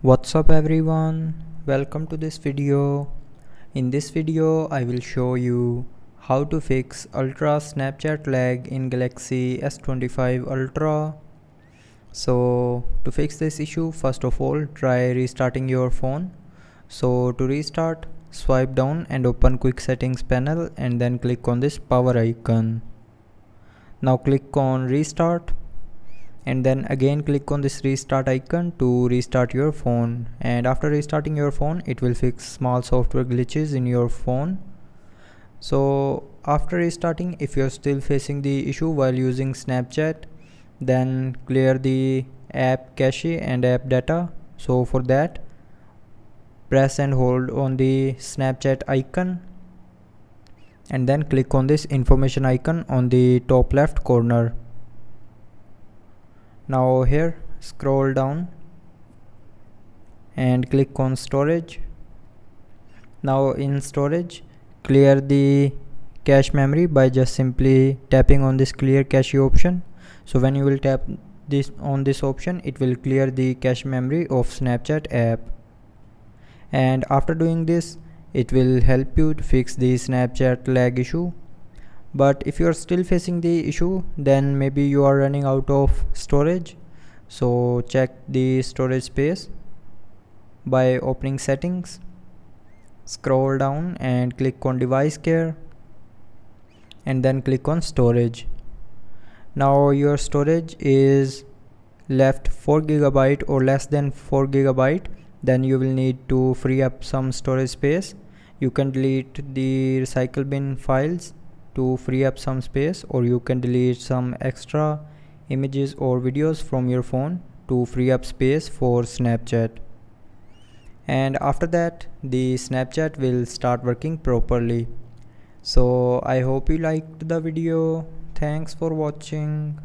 What's up everyone, welcome to this video. In this video I will show you how to fix ultra Snapchat lag in Galaxy S25 Ultra. So to fix this issue, first of all try restarting your phone. So to restart, swipe down and open quick settings panel and then click on this power icon. Now click on restart and then again click on this restart icon to restart your phone, and after restarting your phone it will fix small software glitches in your phone. So after restarting, if you're still facing the issue while using Snapchat, then clear the app cache and app data. So for that, press and hold on the Snapchat icon and then click on this information icon on the top left corner. Now here scroll down and click on storage. Now in storage, clear the cache memory by just simply tapping on this clear cache option. So when you will tap this on this option, it will clear the cache memory of Snapchat app, and after doing this it will help you to fix the Snapchat lag issue. But if you are still facing the issue, then maybe you are running out of storage. So check the storage space by opening settings, scroll down and click on device care and then click on storage. Now your storage is left 4 GB or less than 4 GB, then you will need to free up some storage space. You can delete the recycle bin files to free up some space, or you can delete some extra images or videos from your phone to free up space for Snapchat. And after that the Snapchat will start working properly. So I hope you liked the video. Thanks for watching.